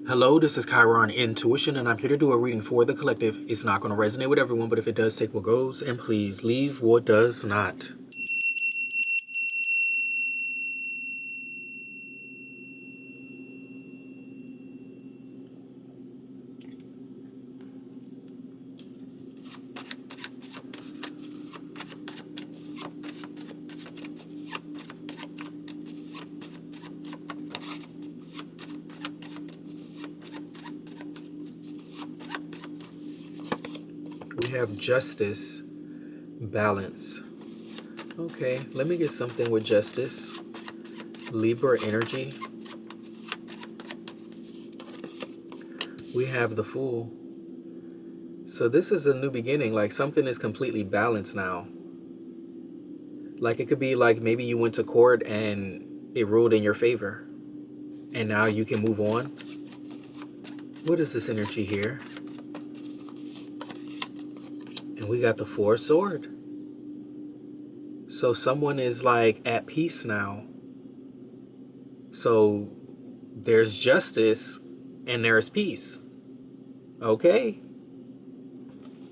Hello, this is Chiron Intuition, and I'm here to do a reading for the collective. It's not going to resonate with everyone, but if it does, take what goes, and please leave what does not. We have justice, balance. Okay, let me get something with justice. Libra energy. We have the Fool. So this is a new beginning, like something is completely balanced now. Like it could be like maybe you went to court and it ruled in your favor. And now you can move on. What is this energy here? And we got the Four of Swords. So someone is like at peace now. So there's justice and there's peace. Okay.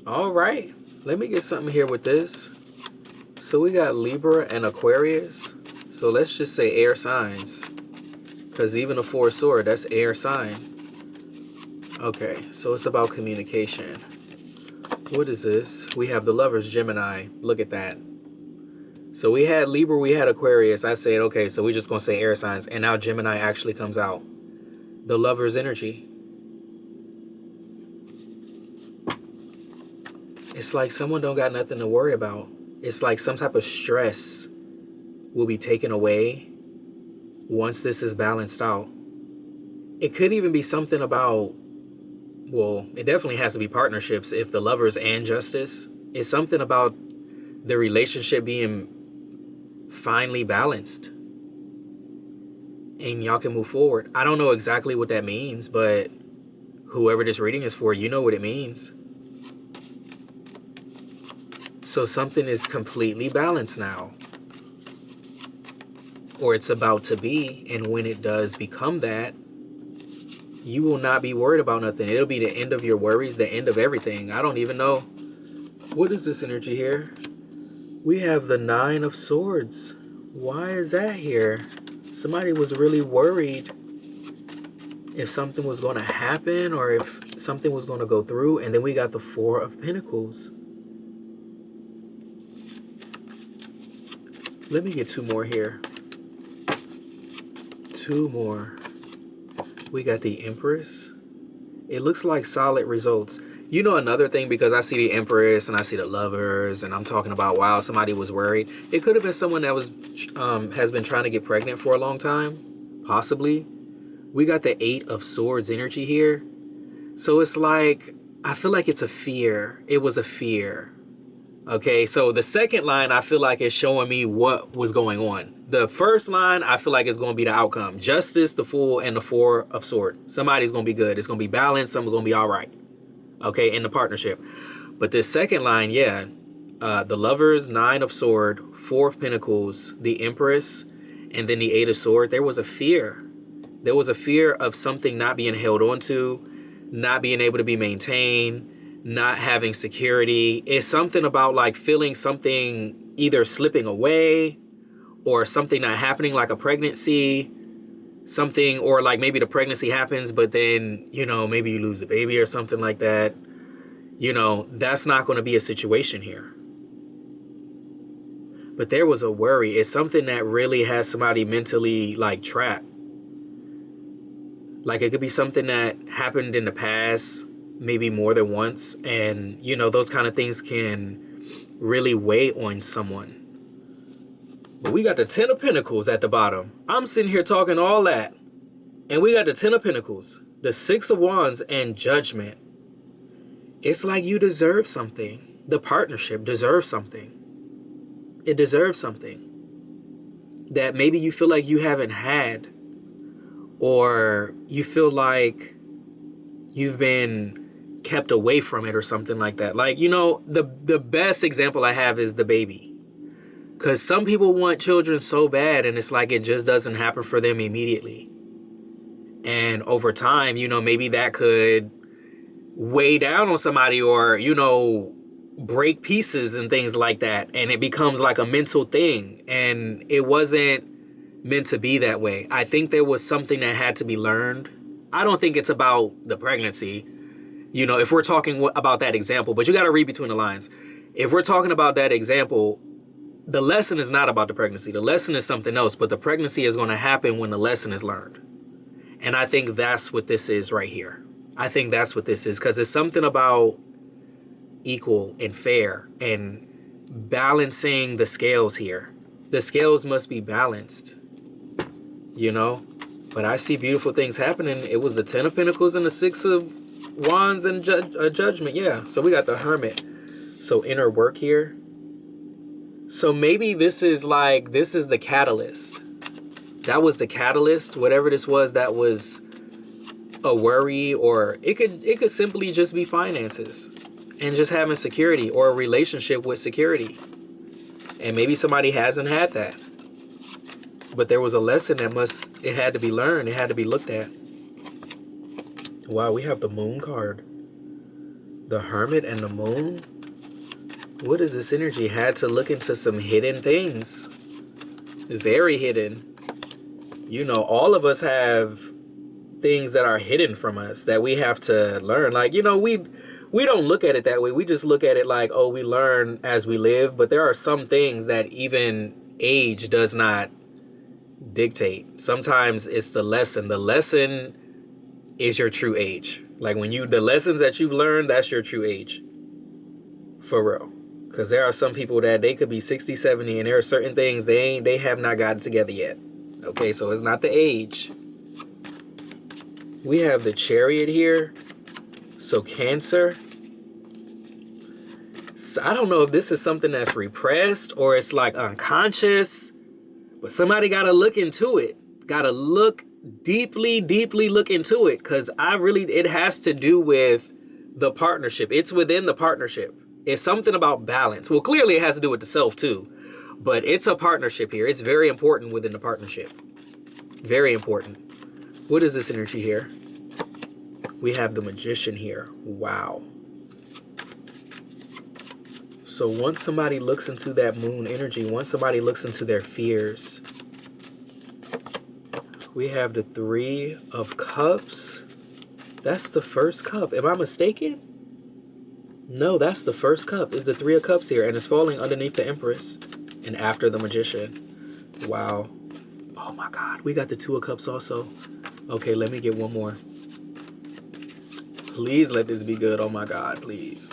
All right. Let me get something here with this. So we got Libra and Aquarius. So let's just say air signs. Because even the Four of Swords, that's air sign. Okay. So it's about communication. What is this? We have the Lovers, Gemini. Look at that. So we had Libra, we had Aquarius. I said, okay, so we're just going to say air signs. And now Gemini actually comes out. The Lover's energy. It's like someone don't got nothing to worry about. It's like some type of stress will be taken away once this is balanced out. It could even be something about, well, it definitely has to be partnerships if the Lovers and Justice. It's something about the relationship being finally balanced and y'all can move forward. I don't know exactly what that means, but whoever this reading is for, you know what it means. So something is completely balanced now, or it's about to be, and when it does become that, you will not be worried about nothing. It'll be the end of your worries, the end of everything. I don't even know. What is this energy here? We have the Nine of Swords. Why is that here? Somebody was really worried if something was going to happen or if something was going to go through. And then we got the Four of Pentacles. Let me get two more here. Two more. We got the Empress. It looks like solid results. You know, another thing, because I see the Empress and I see the Lovers and I'm talking about, wow, somebody was worried. It could have been someone that was has been trying to get pregnant for a long time, possibly. We got the Eight of Swords energy here. So it's like, I feel like it's a fear. It was a fear. Okay, so the second line, I feel like is showing me what was going on. The first line, I feel like it's going to be the outcome. Justice, the Fool, and the Four of Swords. Somebody's going to be good. It's going to be balanced. Something's going to be all right. Okay, in the partnership. But this second line, yeah, the Lovers, Nine of Swords, Four of Pentacles, the Empress, and then the Eight of Swords. There was a fear. There was a fear of something not being held on to, not being able to be maintained, not having security. It's something about like feeling something either slipping away or something not happening, like a pregnancy, something, or like maybe the pregnancy happens, but then, you know, maybe you lose the baby or something like that. You know, that's not going to be a situation here. But there was a worry. It's something that really has somebody mentally like trapped. Like it could be something that happened in the past, maybe more than once. And, you know, those kind of things can really weigh on someone. But we got the Ten of Pentacles at the bottom. I'm sitting here talking all that. And we got the Ten of Pentacles, the Six of Wands, and Judgment. It's like you deserve something. The partnership deserves something. It deserves something that maybe you feel like you haven't had, or you feel like you've been kept away from it or something like that. Like, you know, the best example I have is the baby. Because some people want children so bad and it's like it just doesn't happen for them immediately. And over time, you know, maybe that could weigh down on somebody, or, you know, break pieces and things like that. And it becomes like a mental thing. And it wasn't meant to be that way. I think there was something that had to be learned. I don't think it's about the pregnancy, you know, if we're talking about that example, but you got to read between the lines. If we're talking about that example, the lesson is not about the pregnancy. The lesson is something else, but the pregnancy is going to happen when the lesson is learned. And I think that's what this is right here. I think that's what this is, because it's something about equal and fair and balancing the scales here. The scales must be balanced, you know? But I see beautiful things happening. It was the 10 of Pentacles and the 6 of Wands and Judgment. Yeah, so we got the Hermit. So inner work here. So maybe this is the catalyst. That was the catalyst. Whatever this was, that was a worry, or it could simply just be finances and just having security, or a relationship with security. And maybe somebody hasn't had that. But there was a lesson it had to be learned. It had to be looked at. Wow, we have the Moon card. The Hermit and the Moon. What is this energy? Had to look into some hidden things. Very hidden. You know, all of us have things that are hidden from us that we have to learn. Like, you know, we don't look at it that way. We just look at it like, oh, we learn as we live. But there are some things that even age does not dictate. Sometimes it's the lesson. The lesson is your true age. Like the lessons that you've learned, that's your true age. For real. Because there are some people that they could be 60, 70, and there are certain things they have not gotten together yet. Okay, so it's not the age. We have the Chariot here. So Cancer. So I don't know if this is something that's repressed or it's like unconscious, but somebody got to look into it. Got to look deeply look into it, because it has to do with the partnership. It's within the partnership. It's something about balance. Well, clearly it has to do with the self too, but it's a partnership here. It's very important within the partnership. Very important. What is this energy here? We have the Magician here. Wow. So once somebody looks into that Moon energy, once somebody looks into their fears, we have the 3 of Cups. That's the first cup. Am I mistaken? No, that's the first cup. It's the 3 of Cups here, and it's falling underneath the Empress and after the Magician. Wow. Oh my God, we got the 2 of Cups also. Okay, let me get one more. Please let this be good. Oh my God, please.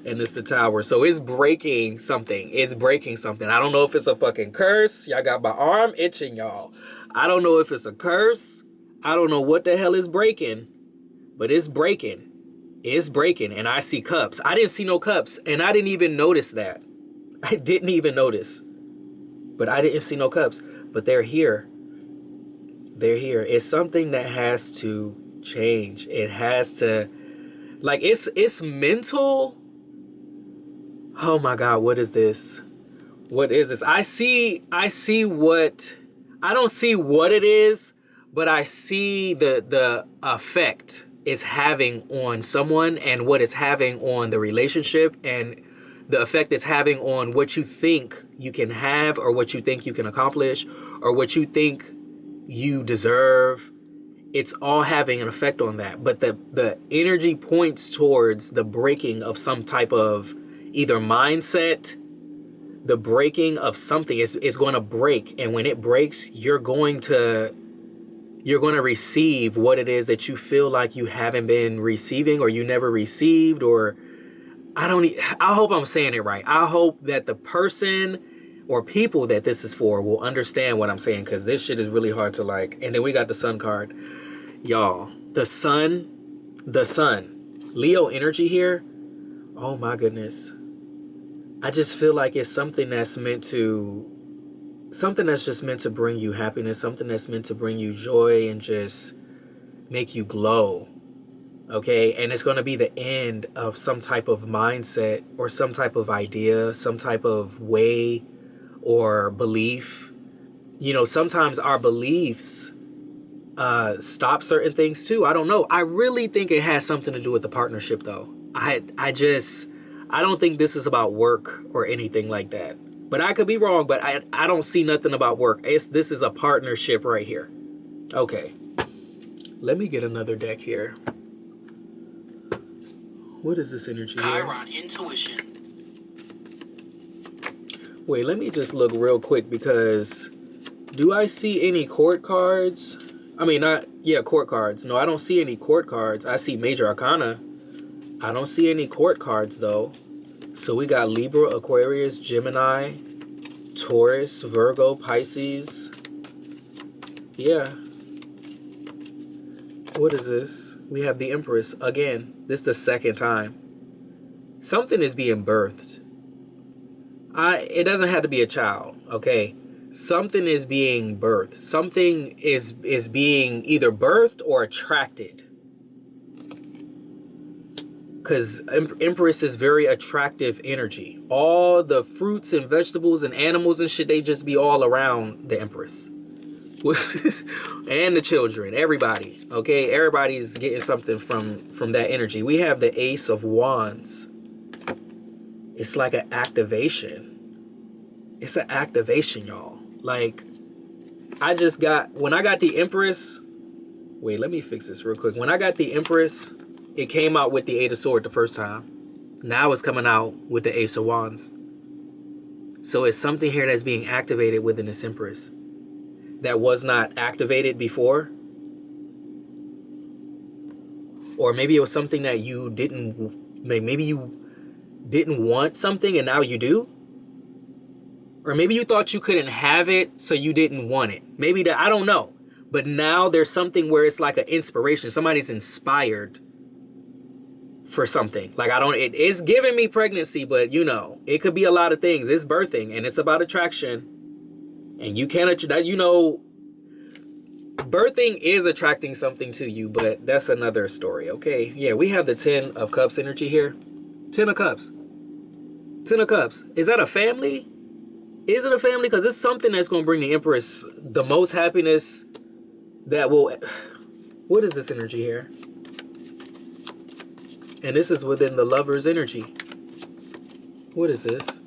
And it's the Tower. So it's breaking something. It's breaking something. I don't know if it's a fucking curse. Y'all got my arm itching, y'all. I don't know if it's a curse. I don't know what the hell is breaking, but it's breaking. It's breaking. And I see cups. I didn't see no cups, and I didn't even notice that. I didn't even notice. But I didn't see no cups. But they're here. They're here. It's something that has to change. It has to, like, it's mental. Oh my God, what is this? What is this? I see what, I don't see what it is, but I see the effect it's having on someone, and what it's having on the relationship, and the effect it's having on what you think you can have, or what you think you can accomplish, or what you think you deserve. It's all having an effect on that. But the energy points towards the breaking of some type of either mindset, the breaking of something. Is going to break. And when it breaks, you're going to receive what it is that you feel like you haven't been receiving, or you never received, or I hope I'm saying it right. I hope that the person or people that this is for will understand what I'm saying, because this shit is really hard to like. And then we got the Sun card. Y'all, the sun, Leo energy here. Oh my goodness. I just feel like it's something that's just meant to bring you happiness, something that's meant to bring you joy and just make you glow. Okay, and it's going to be the end of some type of mindset or some type of idea, some type of way or belief. You know, sometimes our beliefs stop certain things too. I don't know. I really think it has something to do with the partnership though. I don't think this is about work or anything like that. But I could be wrong, but I don't see nothing about work. This is a partnership right here. Okay. Let me get another deck here. What is this energy here? Chiron Intuition. Wait, let me just look real quick because do I see any court cards? I mean, court cards. No, I don't see any court cards. I see major arcana. I don't see any court cards though. So we got Libra, Aquarius, Gemini, Taurus, Virgo, Pisces. Yeah. What is this? We have the Empress again. This is the second time. Something is being birthed. It doesn't have to be a child, okay? Something is being birthed. Something is being either birthed or attracted. Because Empress is very attractive energy. All the fruits and vegetables and animals and shit, they just be all around the Empress. And the children, everybody. Okay, everybody's getting something from that energy. We have the Ace of Wands. It's like an activation. It's an activation, y'all. Like, when I got the Empress, wait, let me fix this real quick. When I got the Empress, it came out with the Eight of Swords the first time. Now it's coming out with the Ace of Wands. So it's something here that's being activated within this Empress that was not activated before. Or maybe it was something that you maybe you didn't want something and now you do. Or maybe you thought you couldn't have it, so you didn't want it. Maybe that, I don't know. But now there's something where it's like an inspiration. Somebody's inspired for something. Like, it's giving me pregnancy, but you know, it could be a lot of things. It's birthing and it's about attraction. And you can't, you know, birthing is attracting something to you, but that's another story, okay? Yeah, we have the 10 of Cups energy here. 10 of Cups. 10 of Cups. Is that a family? Is it a family? Because it's something that's going to bring the Empress the most happiness that will... What is this energy here? And this is within the Lover's energy. What is this?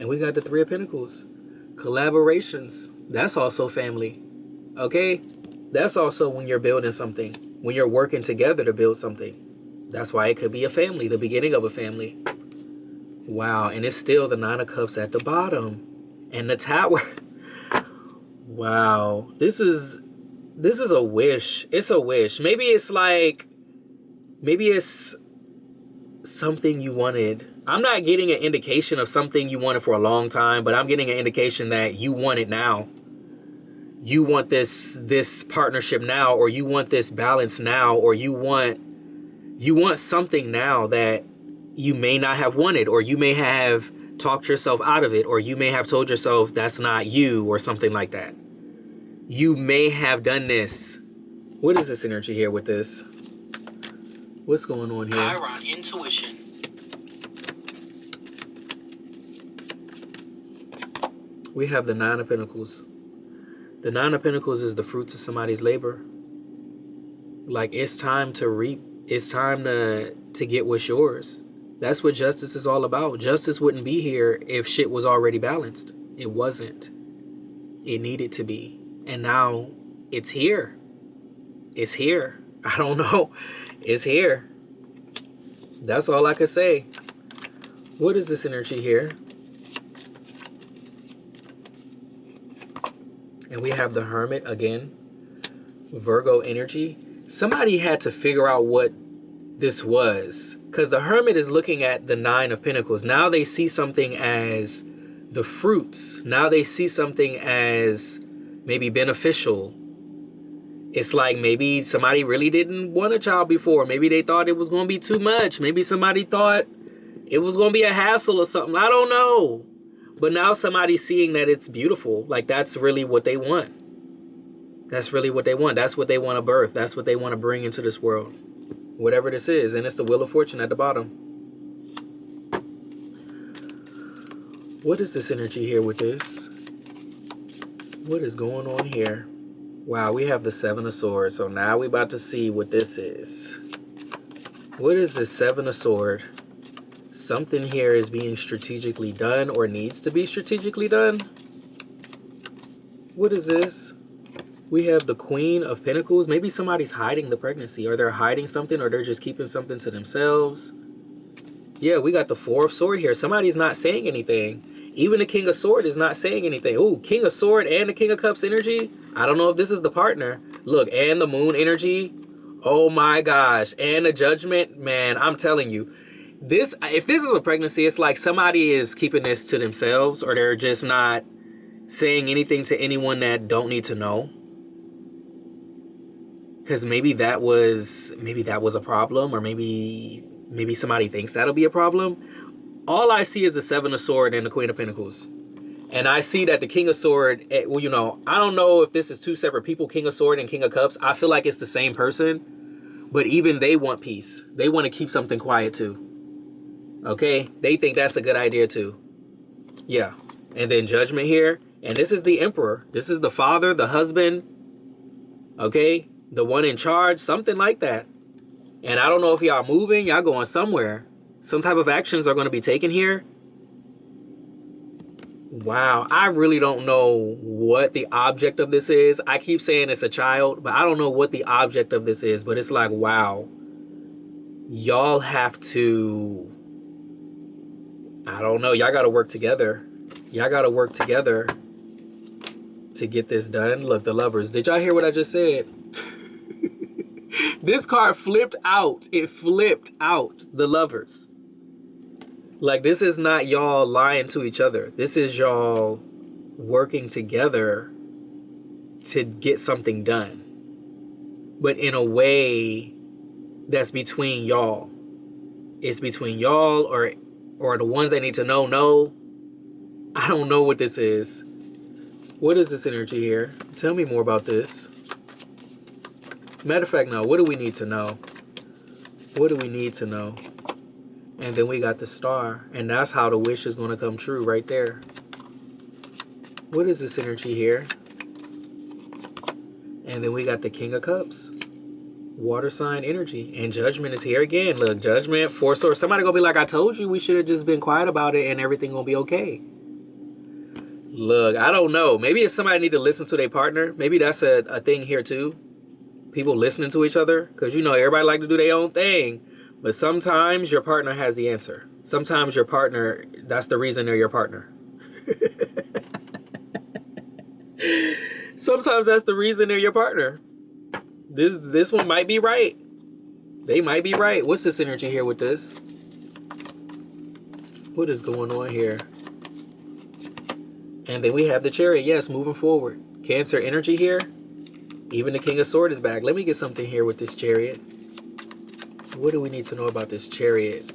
And we got the Three of Pentacles. Collaborations. That's also family. Okay? That's also when you're building something. When you're working together to build something. That's why it could be a family. The beginning of a family. Wow. And it's still the Nine of Cups at the bottom. And the Tower. Wow. This is a wish. It's a wish. Maybe it's something you wanted. I'm not getting an indication of something you wanted for a long time, but I'm getting an indication that you want it now. You want this partnership now, or you want this balance now, or you want something now that you may not have wanted, or you may have talked yourself out of it, or you may have told yourself that's not you, or something like that. You may have done this. What is this energy here with this? What's going on here? Chiron Intuition. We have the Nine of Pentacles. The Nine of Pentacles is the fruits of somebody's labor. Like, it's time to reap. It's time to get what's yours. That's what justice is all about. Justice wouldn't be here if shit was already balanced. It wasn't. It needed to be. And now it's here. It's here. I don't know. It's here. That's all I could say. What is this energy here? And we have the Hermit again. Virgo energy. Somebody had to figure out what this was. Because the Hermit is looking at the Nine of Pentacles. Now they see something as the fruits. Now they see something as maybe beneficial. It's like maybe somebody really didn't want a child before. Maybe they thought it was going to be too much. Maybe somebody thought it was going to be a hassle or something. I don't know. But now somebody's seeing that it's beautiful. Like, that's really what they want. That's really what they want. That's what they want to birth. That's what they want to bring into this world. Whatever this is. And it's the Wheel of Fortune at the bottom. What is this energy here with this? What is going on here? Wow, we have the Seven of Swords. So now we about to see what this is. What is this Seven of Swords? Something here is being strategically done or needs to be strategically done. What is this? We have the Queen of Pentacles. Maybe somebody's hiding the pregnancy, or they're hiding something, or they're just keeping something to themselves. Yeah, we got the Four of Swords here. Somebody's not saying anything. Even the King of Swords is not saying anything. Ooh, King of Swords and the King of Cups energy. I don't know if this is the partner. Look, and the Moon energy. Oh my gosh. And the Judgment. Man, I'm telling you. If this is a pregnancy, it's like somebody is keeping this to themselves, or they're just not saying anything to anyone that don't need to know. Because maybe that was a problem, or maybe somebody thinks that'll be a problem. All I see is the Seven of Swords and the Queen of Pentacles. And I see that the King of Swords, well, you know, I don't know if this is two separate people, King of Swords and King of Cups. I feel like it's the same person, but even they want peace. They want to keep something quiet too. Okay, they think that's a good idea too. Yeah. And then Judgment here. And this is the Emperor. This is the father, the husband. Okay, the one in charge, something like that. And I don't know if y'all moving, y'all going somewhere. Some type of actions are going to be taken here. Wow, I really don't know what the object of this is. I keep saying it's a child, but I don't know what the object of this is. But it's like, wow, y'all have to, I don't know, y'all got to work together. Y'all got to work together to get this done. Look, the Lovers. Did y'all hear what I just said? This card flipped out. It flipped out. The Lovers. Like, this is not y'all lying to each other. This is y'all working together to get something done. But in a way that's between y'all. It's between y'all or the ones that need to know. I don't know what this is. What is this energy here? Tell me more about this. Matter of fact, no. What do we need to know? What do we need to know? And then we got the Star. And that's how the wish is going to come true right there. What is this energy here? And then we got the King of Cups. Water sign energy. And Judgment is here again. Look, Judgment, Four Swords. Somebody going to be like, I told you we should have just been quiet about it and everything going to be okay. Look, I don't know. Maybe it's somebody need to listen to their partner. Maybe that's a thing here too. People listening to each other. Because, you know, everybody like to do their own thing. But sometimes your partner has the answer. Sometimes your partner, that's the reason they're your partner. Sometimes that's the reason they're your partner. This one might be right. They might be right. What's this energy here with this? What is going on here? And then we have the Chariot. Yes, moving forward. Cancer energy here. Even the King of Swords is back. Let me get something here with this Chariot. What do we need to know about this Chariot?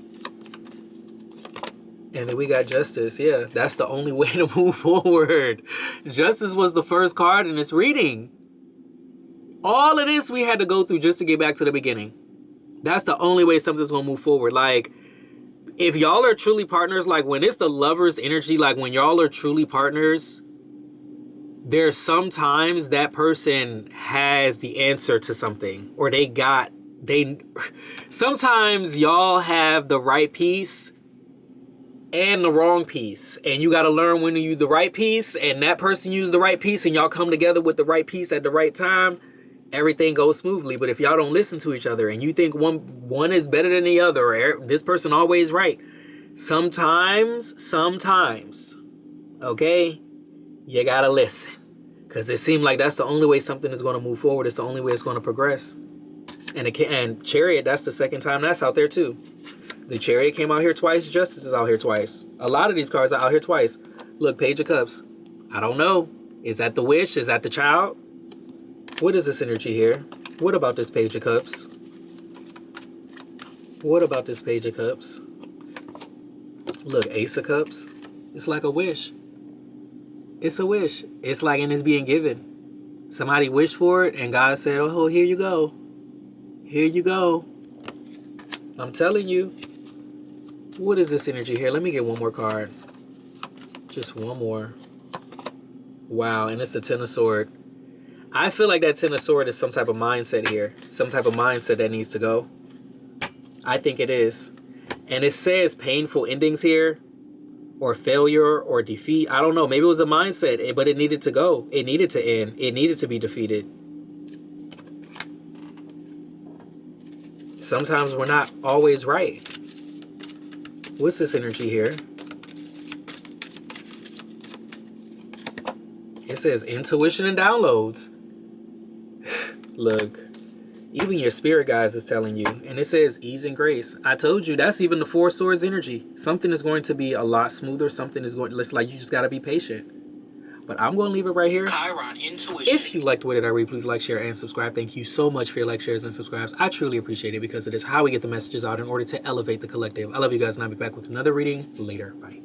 And then we got Justice. Yeah, that's the only way to move forward. Justice was the first card in this reading. All of this we had to go through just to get back to the beginning. That's the only way something's going to move forward. Like, if y'all are truly partners, like when it's the Lovers energy, like when y'all are truly partners, there's sometimes that person has the answer to something, or sometimes y'all have the right piece and the wrong piece, and you got to learn when to use the right piece, and that person used the right piece, and y'all come together with the right piece at the right time, everything goes smoothly. But if y'all don't listen to each other and you think one is better than the other, or this person always right, sometimes, okay, you gotta listen, because it seems like that's the only way something is going to move forward. It's the only way it's going to progress. And Chariot, that's the second time that's out there too. The Chariot came out here twice. Justice is out here twice. A lot of these cards are out here twice. Look, Page of Cups. I don't know. Is that the wish? Is that the child? What is this energy here? What about this Page of Cups? What about this Page of Cups? Look, Ace of Cups. It's like a wish. It's a wish. It's like, and it's being given. Somebody wished for it, and God said, oh, here you go. Here you go. I'm telling you. What is this energy here? Let me get one more card. Just one more. Wow, and it's the Ten of Swords. I feel like that Ten of Swords is some type of mindset here. Some type of mindset that needs to go. I think it is. And it says painful endings here. Or failure or defeat. I don't know. Maybe it was a mindset, but it needed to go. It needed to end. It needed to be defeated. Sometimes we're not always right. What's this energy here? It says intuition and downloads. Look, even your spirit guides is telling you. And it says ease and grace. I told you, that's even the Four Swords energy. Something is going to be a lot smoother. Something is going, it's like you just got to be patient. But I'm going to leave it right here. Chiron Intuition. If you liked the way that I read, please like, share, and subscribe. Thank you so much for your likes, shares, and subscribes. I truly appreciate it because it is how we get the messages out in order to elevate the collective. I love you guys, and I'll be back with another reading later. Bye.